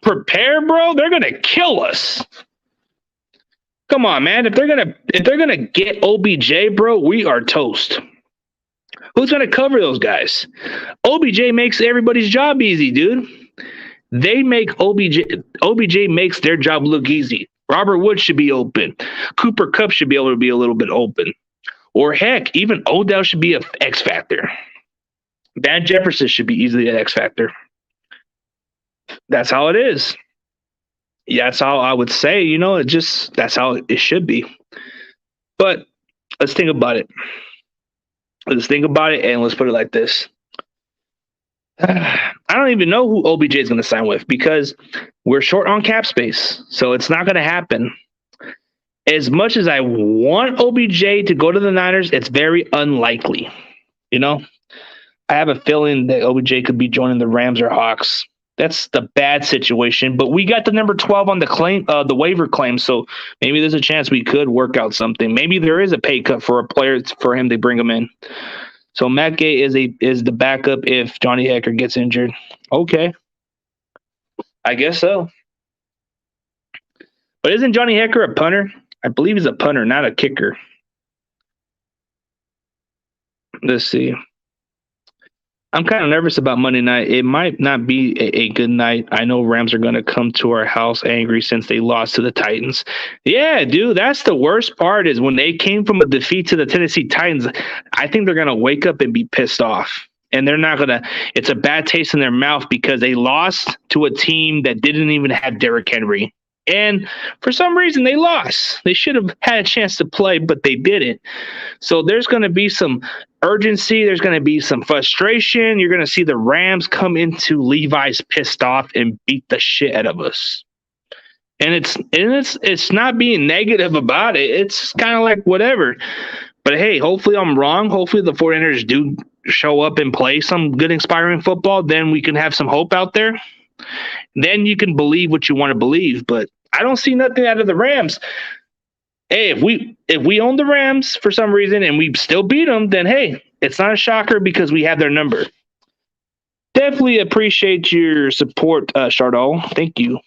Prepare, bro? They're going to kill us. Come on, man. If they're gonna get OBJ, bro, we are toast. Who's going to cover those guys? OBJ makes everybody's job easy, dude. They make OBJ makes their job look easy. Robert Woods should be open. Cooper Kupp should be able to be a little bit open. Or heck, even Odell should be an X factor. Van Jefferson should be easily an X factor. That's how it is. Yeah, that's how I would say, that's how it should be. But let's think about it. Let's think about it, and let's put it like this. I don't even know who OBJ is going to sign with because we're short on cap space. So it's not going to happen. As much as I want OBJ to go to the Niners, it's very unlikely. I have a feeling that OBJ could be joining the Rams or Hawks. That's the bad situation. But we got the number 12 on the waiver claim. So maybe there's a chance we could work out something. Maybe there is a pay cut for a player for him to bring him in. So Matt Gay is the backup if Johnny Hecker gets injured. Okay. I guess so. But isn't Johnny Hecker a punter? I believe he's a punter, not a kicker. Let's see. I'm kind of nervous about Monday night. It might not be a good night. I know Rams are going to come to our house angry since they lost to the Titans. Yeah, dude, that's the worst part is when they came from a defeat to the Tennessee Titans, I think they're going to wake up and be pissed off. And they're not going to, it's a bad taste in their mouth because they lost to a team that didn't even have Derrick Henry. And for some reason, they lost. They should have had a chance to play, but they didn't. So there's going to be some urgency. There's going to be some frustration. You're going to see the Rams come into Levi's pissed off and beat the shit out of us. And it's not being negative about it. It's kind of like whatever. But hey, hopefully I'm wrong. Hopefully the 49ers do show up and play some good, inspiring football. Then we can have some hope out there. Then you can believe what you want to believe. But I don't see nothing out of the Rams. Hey, if we own the Rams for some reason and we still beat them, then hey, it's not a shocker because we have their number. Definitely appreciate your support, Chardol. Thank you.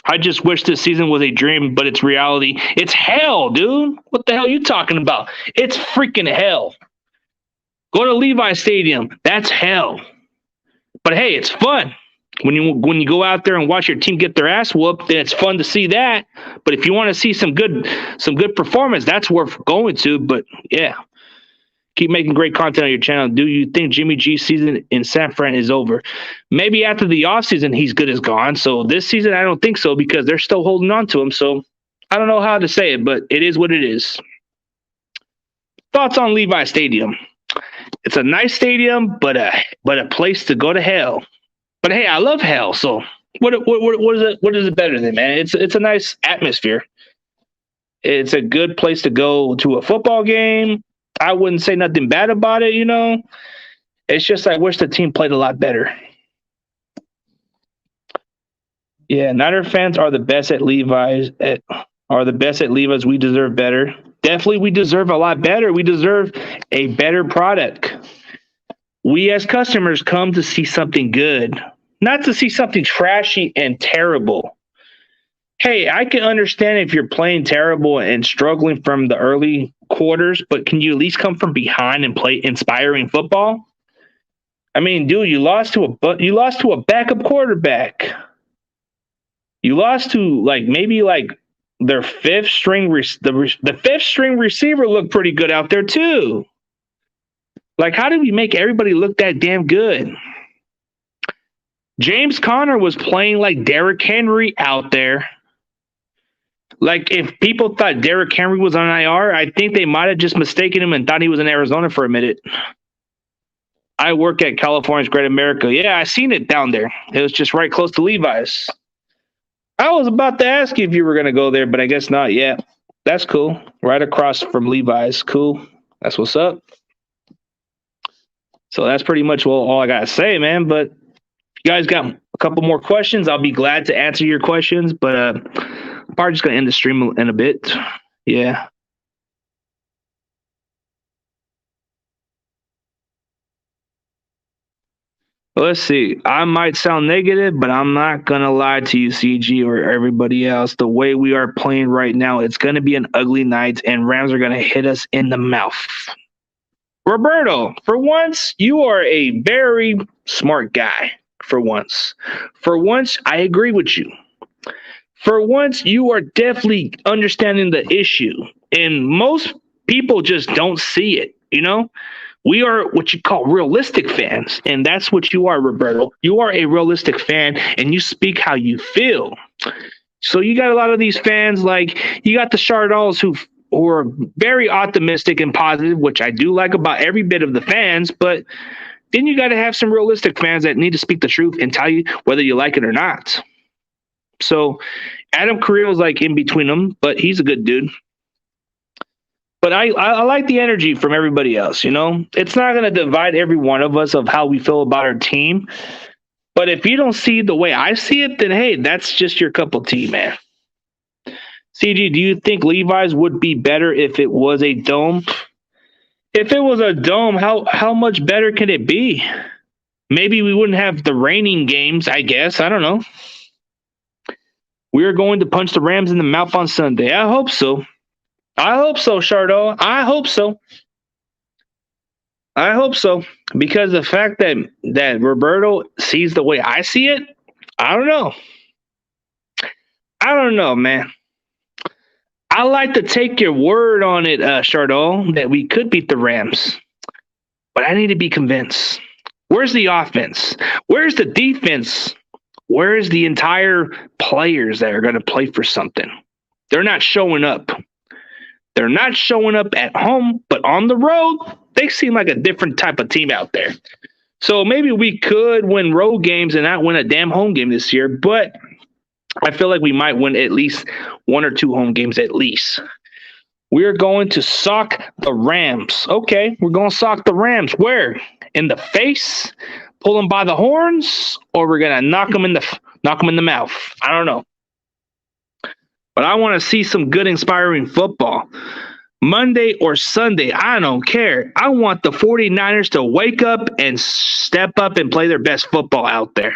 I just wish this season was a dream, but it's reality. It's hell, dude. What the hell are you talking about? It's freaking hell. Go to Levi Stadium. That's hell. But hey, it's fun. When you go out there and watch your team get their ass whooped, then it's fun to see that. But if you want to see some good performance, that's worth going to. But yeah, keep making great content on your channel. Do you think Jimmy G's season in San Fran is over? Maybe after the offseason, he's good as gone. So this season, I don't think so because they're still holding on to him. So I don't know how to say it, but it is what it is. Thoughts on Levi Stadium? It's a nice stadium, but a place to go to hell. But hey, I love hell. So what is it better than, man? It's a nice atmosphere. It's a good place to go to a football game. I wouldn't say nothing bad about it, you know. It's just I wish the team played a lot better. Yeah, Niner fans are the best at Levi's. We deserve better. Definitely, we deserve a lot better. We deserve a better product. We as customers come to see something good, not to see something trashy and terrible. Hey, I can understand if you're playing terrible and struggling from the early quarters, but can you at least come from behind and play inspiring football? I mean, dude, you lost to a backup quarterback. You lost to maybe their fifth string the fifth string receiver looked pretty good out there too. How did we make everybody look that damn good? James Conner was playing like Derrick Henry out there. If people thought Derrick Henry was on IR, I think they might have just mistaken him and thought he was in Arizona for a minute. I work at California's Great America. Yeah, I seen it down there. It was just right close to Levi's. I was about to ask you if you were going to go there, but I guess not yet. That's cool. Right across from Levi's. Cool. That's what's up. So that's pretty much all I got to say, man. But if you guys got a couple more questions, I'll be glad to answer your questions. But I'm probably just going to end the stream in a bit. Yeah. Let's see. I might sound negative, but I'm not going to lie to you, CG, or everybody else. The way we are playing right now, it's going to be an ugly night, and Rams are going to hit us in the mouth. Roberto, for once, you are a very smart guy. For once, I agree with you. For once, you are definitely understanding the issue, and most people just don't see it, you know? We are what you call realistic fans, and that's what you are, Roberto. You are a realistic fan, and you speak how you feel. So you got a lot of these fans, you got the Chardols who are very optimistic and positive, which I do like about every bit of the fans, but then you got to have some realistic fans that need to speak the truth and tell you whether you like it or not. So Adam Carrillo's in between them, but he's a good dude. But I like the energy from everybody else, you know? It's not going to divide every one of us of how we feel about our team. But if you don't see the way I see it, then, hey, that's just your cup of tea, man. CG, do you think Levi's would be better if it was a dome? If it was a dome, how much better can it be? Maybe we wouldn't have the raining games, I guess. I don't know. We're going to punch the Rams in the mouth on Sunday. I hope so. I hope so, Shardo. I hope so. I hope so, because the fact that Roberto sees the way I see it, I don't know. I don't know, man. I like to take your word on it, Chardot, that we could beat the Rams, but I need to be convinced. Where's the offense? Where's the defense? Where's the entire players that are going to play for something? They're not showing up. They're not showing up at home, but on the road, they seem like a different type of team out there. So maybe we could win road games and not win a damn home game this year, but I feel like we might win at least one or two home games at least. We're going to sock the Rams. Okay, we're going to sock the Rams. Where? In the face? Pull them by the horns? Or we're going to knock them in the mouth? I don't know. But I want to see some good, inspiring football. Monday or Sunday, I don't care. I want the 49ers to wake up and step up and play their best football out there.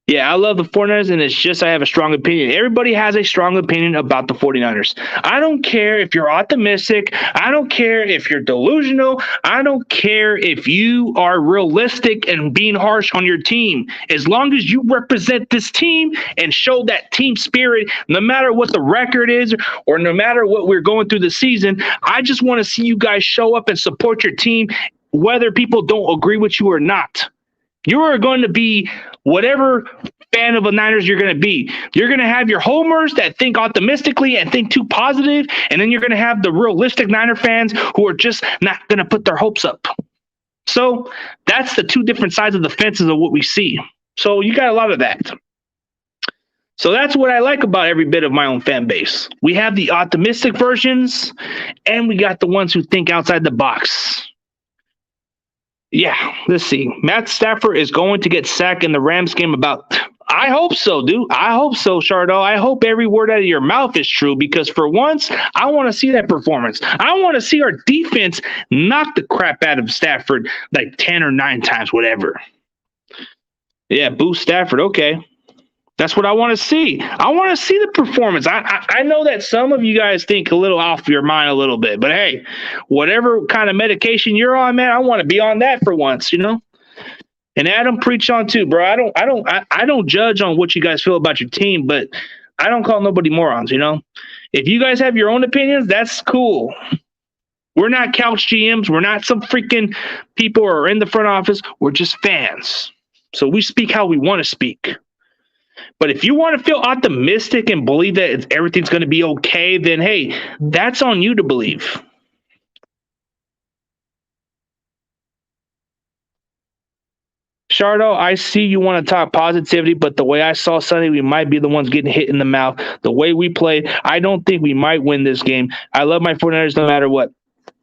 Yeah, I love the 49ers, and it's just I have a strong opinion. Everybody has a strong opinion about the 49ers. I don't care if you're optimistic. I don't care if you're delusional. I don't care if you are realistic and being harsh on your team. As long as you represent this team and show that team spirit, no matter what the record is or no matter what we're going through the season, I just want to see you guys show up and support your team, whether people don't agree with you or not. You are going to be whatever fan of the Niners you're going to be. You're going to have your homers that think optimistically and think too positive, and then you're going to have the realistic Niner fans who are just not going to put their hopes up. So that's the two different sides of the fences of what we see. So you got a lot of that. So that's what I like about every bit of my own fan base. We have the optimistic versions, and we got the ones who think outside the box. Yeah, let's see. Matt Stafford is going to get sacked in the Rams game I hope so, dude. I hope so, Chardot. I hope every word out of your mouth is true because for once, I want to see that performance. I want to see our defense knock the crap out of Stafford like 10 or 9 times, whatever. Yeah, boo Stafford. Okay. That's what I want to see. I want to see the performance. I know that some of you guys think a little off your mind a little bit, but hey, whatever kind of medication you're on, man, I want to be on that for once, you know. And Adam, preach on too, bro. I don't judge on what you guys feel about your team, but I don't call nobody morons, you know. If you guys have your own opinions, that's cool. We're not couch GMs. We're not some freaking people who are in the front office. We're just fans. So we speak how we want to speak. But if you want to feel optimistic and believe that everything's going to be okay, then, hey, that's on you to believe. Chardot, I see you want to talk positivity, but the way I saw Sunday, we might be the ones getting hit in the mouth. The way we played, I don't think we might win this game. I love my 49ers no matter what.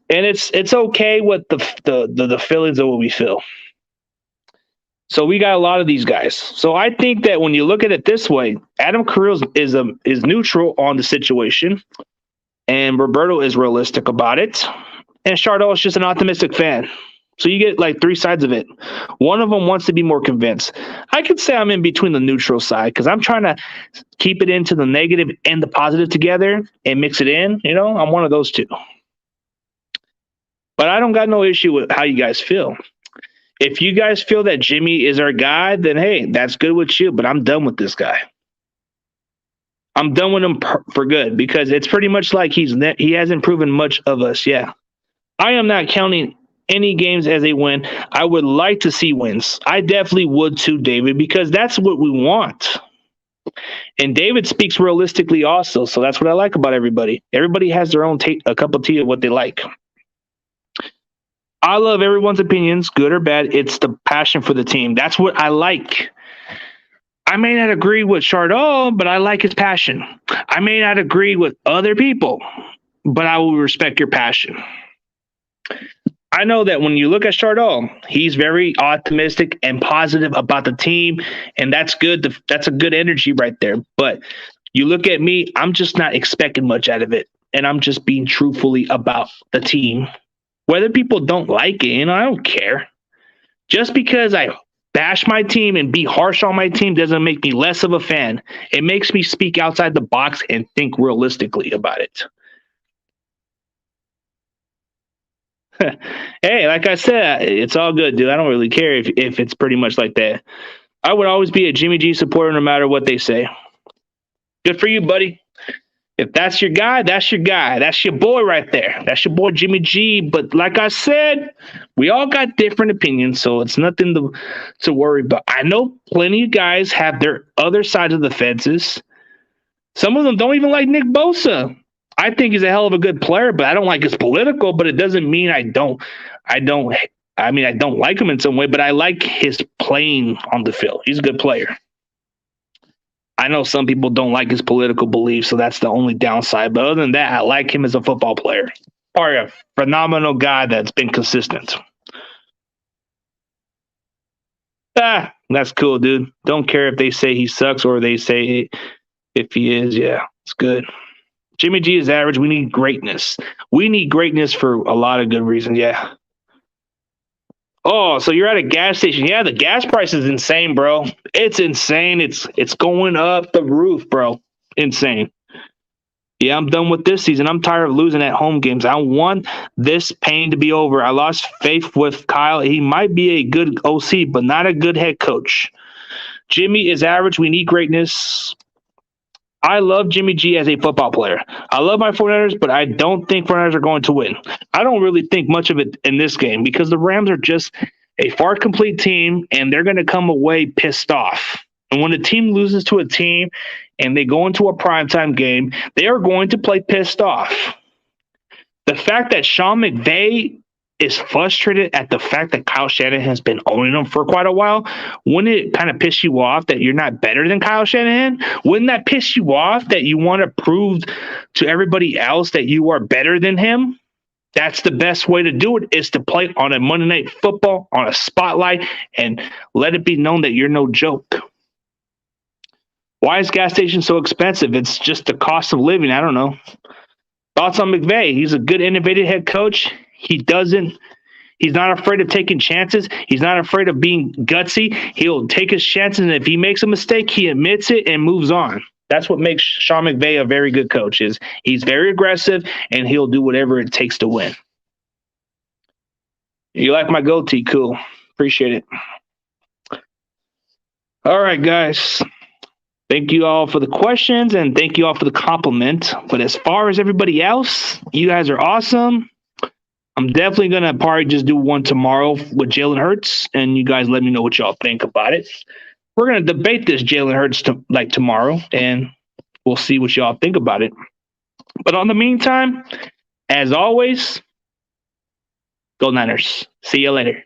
And it's okay with the feelings of what we feel. So we got a lot of these guys. So I think that when you look at it this way, Adam Carrillo is neutral on the situation, and Roberto is realistic about it, and Chardot is just an optimistic fan. So you get like 3 sides of it. One of them wants to be more convinced. I could say I'm in between the neutral side because I'm trying to keep it into the negative and the positive together and mix it in. You know, I'm one of those two. But I don't got no issue with how you guys feel. If you guys feel that Jimmy is our guy, then hey, that's good with you, but I'm done with this guy. I'm done with him for good because it's pretty much like he hasn't proven much of us. Yeah. I am not counting any games as a win. I would like to see wins. I definitely would too, David, because that's what we want. And David speaks realistically also, so that's what I like about everybody. Everybody has their own a cup of tea of what they like. I love everyone's opinions, good or bad. It's the passion for the team. That's what I like. I may not agree with Chardot, but I like his passion. I may not agree with other people, but I will respect your passion. I know that when you look at Chardot, he's very optimistic and positive about the team, and that's good. That's a good energy right there. But you look at me, I'm just not expecting much out of it, and I'm just being truthfully about the team. Whether people don't like it, I don't care. Just because I bash my team and be harsh on my team doesn't make me less of a fan. It makes me speak outside the box and think realistically about it. Hey, like I said, it's all good, dude. I don't really care if it's pretty much like that. I would always be a Jimmy G supporter no matter what they say. Good for you, buddy. If that's your guy, that's your guy. That's your boy right there. That's your boy Jimmy G. But like I said, we all got different opinions, so it's nothing to worry about. I know plenty of guys have their other sides of the fences. Some of them don't even like Nick Bosa. I think he's a hell of a good player, but I don't like his political. But it doesn't mean I don't like him in some way, but I like his playing on the field. He's a good player. I know some people don't like his political beliefs, so that's the only downside. But other than that, I like him as a football player. Or a phenomenal guy that's been consistent. That's cool, dude. Don't care if they say he sucks or they say if he is. Yeah, it's good. Jimmy G is average. We need greatness. We need greatness for a lot of good reasons. Yeah. Oh, so you're at a gas station. Yeah, the gas price is insane, bro. It's insane. It's going up the roof, bro. Insane. Yeah, I'm done with this season. I'm tired of losing at home games. I want this pain to be over. I lost faith with Kyle. He might be a good OC, but not a good head coach. Jimmy is average. We need greatness. I love Jimmy G as a football player. I love my 49ers, but I don't think 49ers are going to win. I don't really think much of it in this game because the Rams are just a far complete team, and they're going to come away pissed off. And when the team loses to a team and they go into a primetime game, they are going to play pissed off. The fact that Sean McVay is frustrated at the fact that Kyle Shanahan has been owning them for quite a while, wouldn't it kind of piss you off that you're not better than Kyle Shanahan? Wouldn't that piss you off that you want to prove to everybody else that you are better than him? That's the best way to do it, is to play on a Monday Night Football, on a spotlight, and let it be known that you're no joke. Why is gas station so expensive? It's just the cost of living. I don't know. Thoughts on McVay? He's a good, innovative head coach. He's not afraid of taking chances. He's not afraid of being gutsy. He'll take his chances, and if he makes a mistake, he admits it and moves on. That's what makes Sean McVay a very good coach. Is he's very aggressive, and he'll do whatever it takes to win. You like my goatee? Cool. Appreciate it. All right, guys. Thank you all for the questions, and thank you all for the compliment. But as far as everybody else, you guys are awesome. I'm definitely going to probably just do one tomorrow with Jalen Hurts, and you guys let me know what y'all think about it. We're going to debate this Jalen Hurts tomorrow, and we'll see what y'all think about it. But on the meantime, as always, go Niners. See you later.